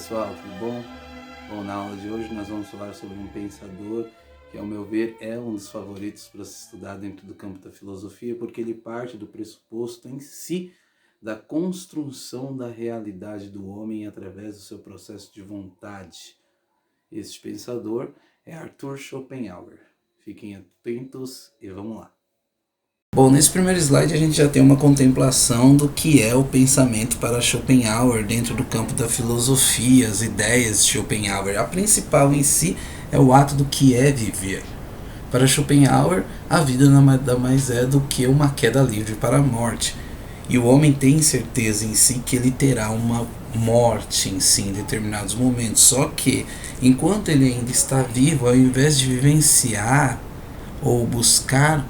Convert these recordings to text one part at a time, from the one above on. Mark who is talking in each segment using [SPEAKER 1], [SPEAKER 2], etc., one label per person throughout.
[SPEAKER 1] pessoal, tudo bom? Bom, na aula de hoje nós vamos falar sobre um pensador que, ao meu ver, é um dos favoritos para se estudar dentro do campo da filosofia, porque ele parte do pressuposto em si da construção da realidade do homem através do seu processo de vontade. Este pensador é Arthur Schopenhauer. Fiquem atentos e vamos lá. Bom, nesse primeiro slide a gente já tem uma contemplação do que é o pensamento para Schopenhauer dentro do campo da filosofia, as ideias de Schopenhauer. A principal em si é o ato do que é viver. Para Schopenhauer, a vida nada mais é do que uma queda livre para a morte. E o homem tem certeza em si que ele terá uma morte em si em determinados momentos. Só que, enquanto ele ainda está vivo, ao invés de vivenciar ou buscar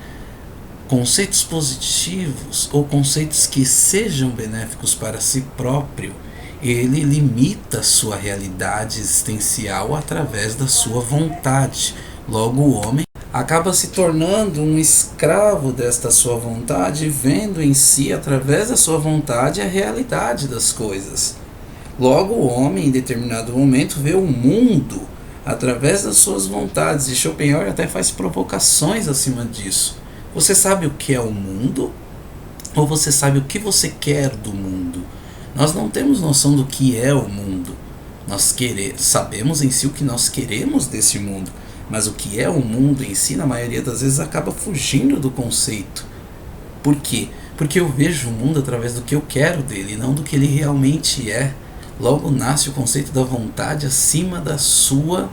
[SPEAKER 1] conceitos positivos ou conceitos que sejam benéficos para si próprio, ele limita sua realidade existencial através da sua vontade. Logo, o homem acaba se tornando um escravo desta sua vontade, vendo em si, através da sua vontade, a realidade das coisas. Logo, o homem, em determinado momento, vê o mundo através das suas vontades, e Schopenhauer até faz provocações acima disso. Você sabe o que é o mundo? Ou você sabe o que você quer do mundo? Nós não temos noção do que é o mundo. Nós sabemos em si o que nós queremos desse mundo, mas o que é o mundo em si, na maioria das vezes, acaba fugindo do conceito. Por quê? Porque eu vejo o mundo através do que eu quero dele, não do que ele realmente é. Logo nasce o conceito da vontade acima da sua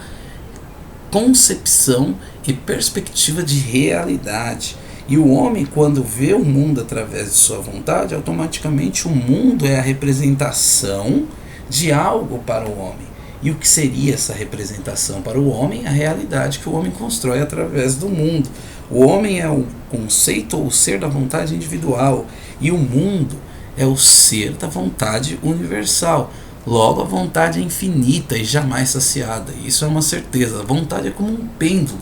[SPEAKER 1] concepção e perspectiva de realidade. E o homem, quando vê o mundo através de sua vontade, automaticamente o mundo é a representação de algo para o homem. E o que seria essa representação para o homem? A realidade que o homem constrói através do mundo. O homem é o conceito ou o ser da vontade individual, e o mundo é o ser da vontade universal. Logo, a vontade é infinita e jamais saciada. Isso é uma certeza. A vontade é como um pêndulo.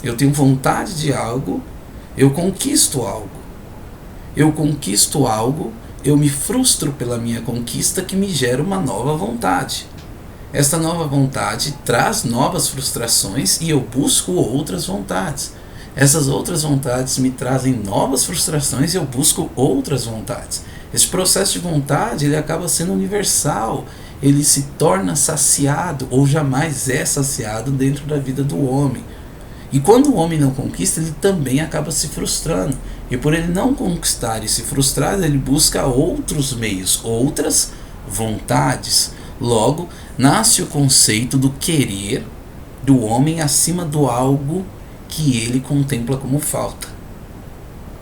[SPEAKER 1] Eu tenho vontade de algo, eu conquisto algo. Eu conquisto algo, eu me frustro pela minha conquista, que me gera uma nova vontade. Esta nova vontade traz novas frustrações e eu busco outras vontades. Essas outras vontades me trazem novas frustrações e eu busco outras vontades. Esse processo de vontade, ele acaba sendo universal. Ele se torna saciado ou jamais é saciado dentro da vida do homem. E quando o homem não conquista, ele também acaba se frustrando. E por ele não conquistar e se frustrar, ele busca outros meios, outras vontades. Logo, nasce o conceito do querer do homem acima do algo que ele contempla como falta.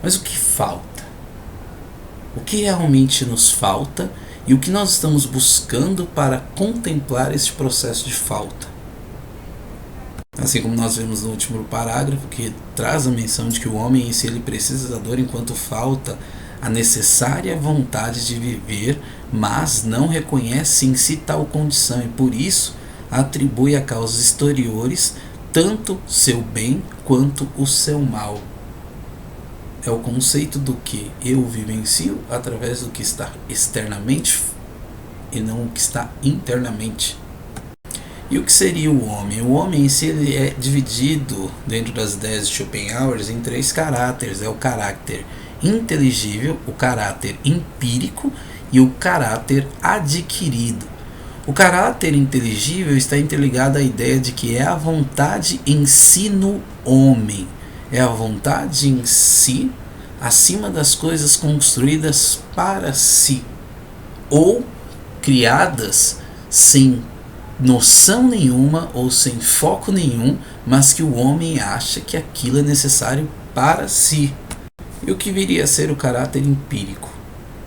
[SPEAKER 1] Mas o que falta? O que realmente nos falta e o que nós estamos buscando para contemplar esse processo de falta? Assim como nós vemos no último parágrafo, que traz a menção de que o homem em si ele precisa da dor enquanto falta a necessária vontade de viver, mas não reconhece em si tal condição e por isso atribui a causas exteriores tanto seu bem quanto o seu mal. É o conceito do que eu vivencio através do que está externamente e não o que está internamente. E o que seria o homem? O homem em si ele é dividido dentro das ideias de Schopenhauer em três caráteres. É o caráter inteligível, o caráter empírico e o caráter adquirido. O caráter inteligível está interligado à ideia de que é a vontade em si no homem. É a vontade em si acima das coisas construídas para si ou criadas sem noção nenhuma ou sem foco nenhum, mas que o homem acha que aquilo é necessário para si. E o que viria a ser o caráter empírico?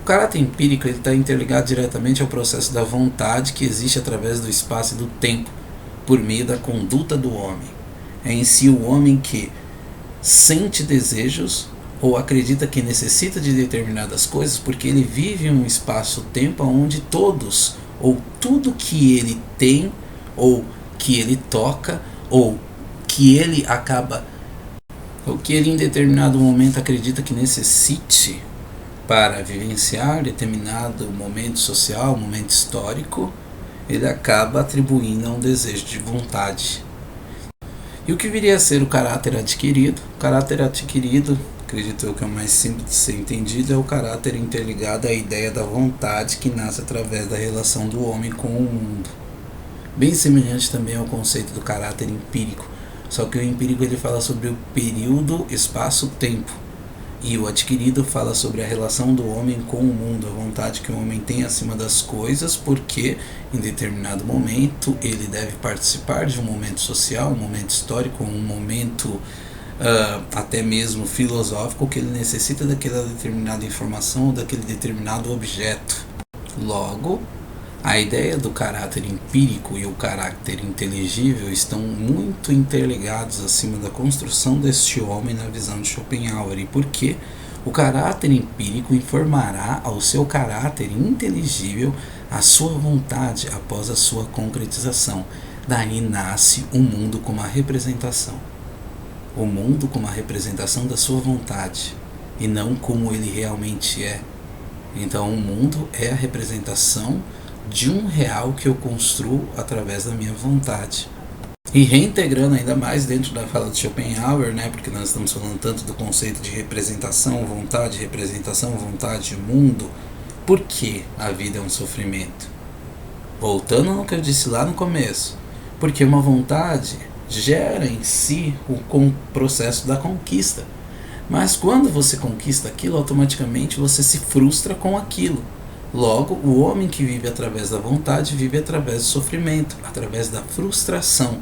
[SPEAKER 1] O caráter empírico está interligado diretamente ao processo da vontade que existe através do espaço e do tempo, por meio da conduta do homem. É em si o homem que sente desejos ou acredita que necessita de determinadas coisas porque ele vive em um espaço-tempo onde todos ou tudo que ele tem, ou que ele toca, ou que ele acaba, ou que ele em determinado momento acredita que necessite para vivenciar determinado momento social, momento histórico, ele acaba atribuindo a um desejo de vontade. E o que viria a ser o caráter adquirido? O caráter adquirido, acredito eu que é o mais simples de ser entendido, é o caráter interligado à ideia da vontade que nasce através da relação do homem com o mundo. Bem semelhante também ao conceito do caráter empírico, só que o empírico ele fala sobre o período, espaço, tempo. E o adquirido fala sobre a relação do homem com o mundo, a vontade que o homem tem acima das coisas, porque em determinado momento ele deve participar de um momento social, um momento histórico, um momento até mesmo filosófico, que ele necessita daquela determinada informação ou daquele determinado objeto. Logo, a ideia do caráter empírico e o caráter inteligível estão muito interligados acima da construção deste homem na visão de Schopenhauer. E por quê? O caráter empírico informará ao seu caráter inteligível a sua vontade após a sua concretização. Daí nasce o mundo como a representação. O mundo como a representação da sua vontade e não como ele realmente é. Então o mundo é a representação de um real que eu construo através da minha vontade. E reintegrando ainda mais dentro da fala de Schopenhauer, porque nós estamos falando tanto do conceito de representação, vontade, mundo, por que a vida é um sofrimento? Voltando no que eu disse lá no começo, porque uma vontade gera em si o processo da conquista. Mas quando você conquista aquilo, automaticamente você se frustra com aquilo. Logo, o homem que vive através da vontade vive através do sofrimento, através da frustração.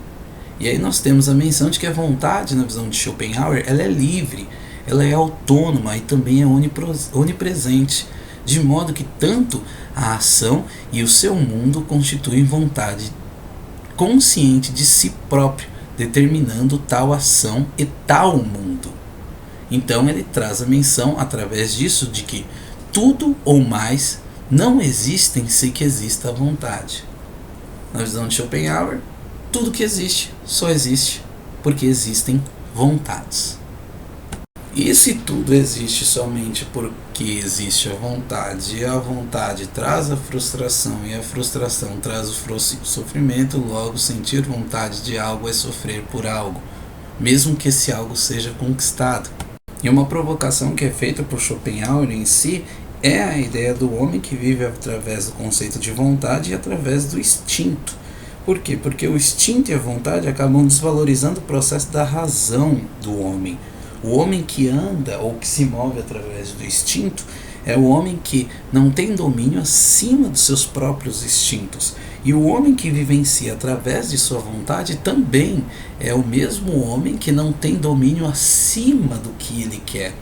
[SPEAKER 1] E aí nós temos a menção de que a vontade, na visão de Schopenhauer, ela é livre, ela é autônoma e também é onipresente, de modo que tanto a ação e o seu mundo constituem vontade consciente de si próprio, determinando tal ação e tal mundo. Então ele traz a menção através disso de que tudo ou mais não existem sem que exista a vontade. Na visão de Schopenhauer, tudo que existe só existe porque existem vontades. E se tudo existe somente porque existe a vontade, e a vontade traz a frustração, e a frustração traz o sofrimento, logo sentir vontade de algo é sofrer por algo, mesmo que esse algo seja conquistado. E uma provocação que é feita por Schopenhauer em si é a ideia do homem que vive através do conceito de vontade e através do instinto. Por quê? Porque o instinto e a vontade acabam desvalorizando o processo da razão do homem. O homem que anda ou que se move através do instinto é o homem que não tem domínio acima dos seus próprios instintos. E o homem que vivencia através de sua vontade também é o mesmo homem que não tem domínio acima do que ele quer.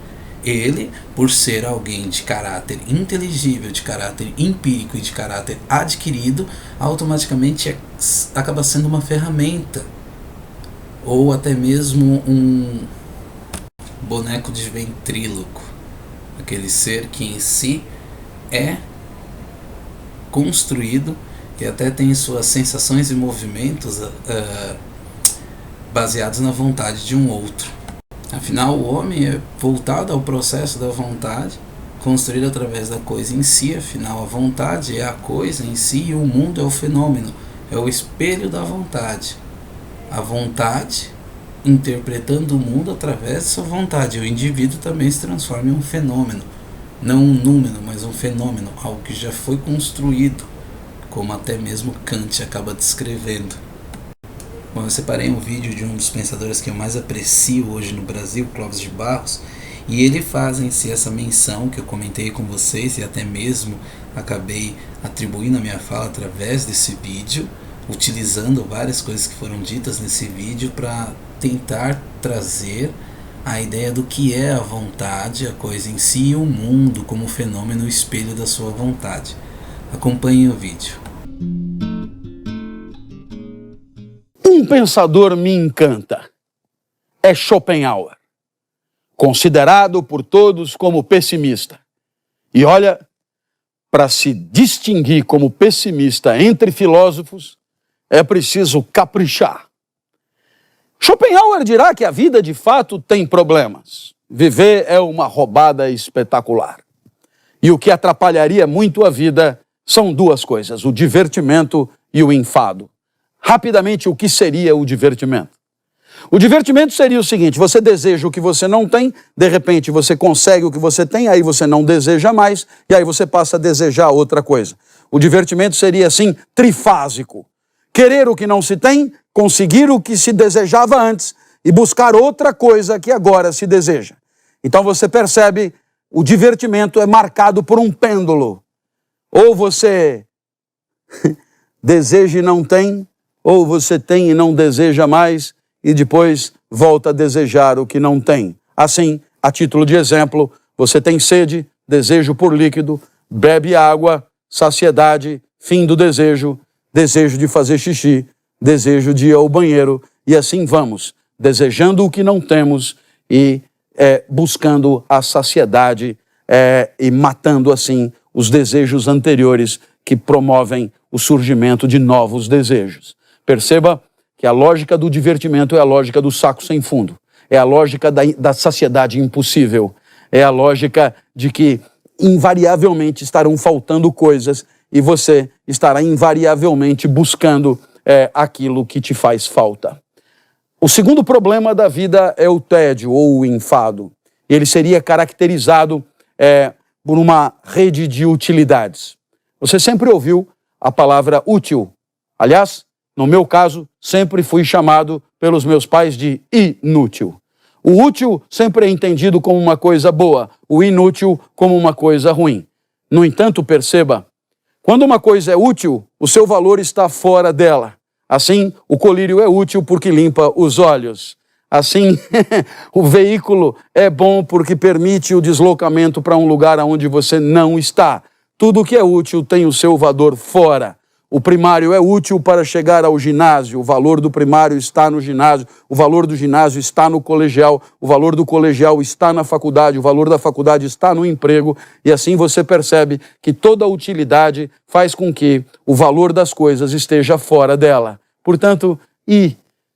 [SPEAKER 1] Ele, por ser alguém de caráter inteligível, de caráter empírico e de caráter adquirido, automaticamente acaba sendo uma ferramenta, ou até mesmo um boneco de ventríloco, aquele ser que em si é construído e até tem suas sensações e movimentos baseados na vontade de um outro. Afinal, o homem é voltado ao processo da vontade, construído através da coisa em si. Afinal, a vontade é a coisa em si e o mundo é o fenômeno, é o espelho da vontade. A vontade interpretando o mundo através de sua vontade. O indivíduo também se transforma em um fenômeno, não um número, mas um fenômeno, algo que já foi construído, como até mesmo Kant acaba descrevendo. Bom, eu separei um vídeo de um dos pensadores que eu mais aprecio hoje no Brasil, Clóvis de Barros, e ele faz em si essa menção que eu comentei com vocês e até mesmo acabei atribuindo a minha fala através desse vídeo, utilizando várias coisas que foram ditas nesse vídeo para tentar trazer a ideia do que é a vontade, a coisa em si e o mundo como fenômeno espelho da sua vontade. Acompanhem o vídeo.
[SPEAKER 2] Um pensador me encanta. É Schopenhauer, considerado por todos como pessimista. E olha, para se distinguir como pessimista entre filósofos, é preciso caprichar. Schopenhauer dirá que a vida de fato tem problemas. Viver é uma roubada espetacular. E o que atrapalharia muito a vida são duas coisas: o divertimento e o enfado. Rapidamente, o que seria o divertimento? O divertimento seria o seguinte: você deseja o que você não tem, de repente você consegue o que você tem, aí você não deseja mais, e aí você passa a desejar outra coisa. O divertimento seria assim, trifásico. Querer o que não se tem, conseguir o que se desejava antes e buscar outra coisa que agora se deseja. Então você percebe, o divertimento é marcado por um pêndulo. Ou você deseja e não tem, ou você tem e não deseja mais, e depois volta a desejar o que não tem. Assim, a título de exemplo, você tem sede, desejo por líquido, bebe água, saciedade, fim do desejo, desejo de fazer xixi, desejo de ir ao banheiro, e assim vamos, desejando o que não temos e buscando a saciedade e matando assim os desejos anteriores que promovem o surgimento de novos desejos. Perceba que a lógica do divertimento é a lógica do saco sem fundo, é a lógica da saciedade impossível, é a lógica de que invariavelmente estarão faltando coisas e você estará invariavelmente buscando aquilo que te faz falta. O segundo problema da vida é o tédio ou o enfado. Ele seria caracterizado por uma rede de utilidades. Você sempre ouviu a palavra útil. Aliás, no meu caso, sempre fui chamado pelos meus pais de inútil. O útil sempre é entendido como uma coisa boa, o inútil como uma coisa ruim. No entanto, perceba, quando uma coisa é útil, o seu valor está fora dela. Assim, o colírio é útil porque limpa os olhos. Assim, o veículo é bom porque permite o deslocamento para um lugar onde você não está. Tudo que é útil tem o seu valor fora. O primário é útil para chegar ao ginásio, o valor do primário está no ginásio, o valor do ginásio está no colegial, o valor do colegial está na faculdade, o valor da faculdade está no emprego, e assim você percebe que toda utilidade faz com que o valor das coisas esteja fora dela. Portanto,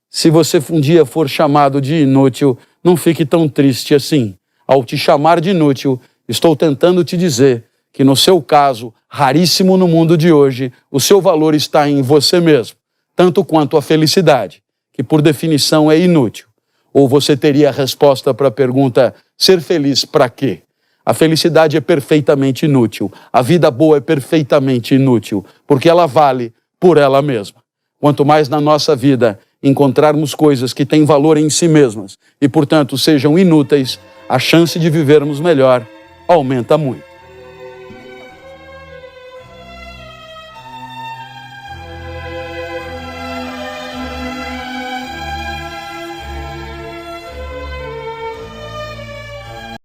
[SPEAKER 2] se você um dia for chamado de inútil, não fique tão triste assim. Ao te chamar de inútil, estou tentando te dizer que no seu caso, raríssimo no mundo de hoje, o seu valor está em você mesmo, tanto quanto a felicidade, que por definição é inútil. Ou você teria a resposta para a pergunta, ser feliz para quê? A felicidade é perfeitamente inútil, a vida boa é perfeitamente inútil, porque ela vale por ela mesma. Quanto mais na nossa vida encontrarmos coisas que têm valor em si mesmas e, portanto, sejam inúteis, a chance de vivermos melhor aumenta muito.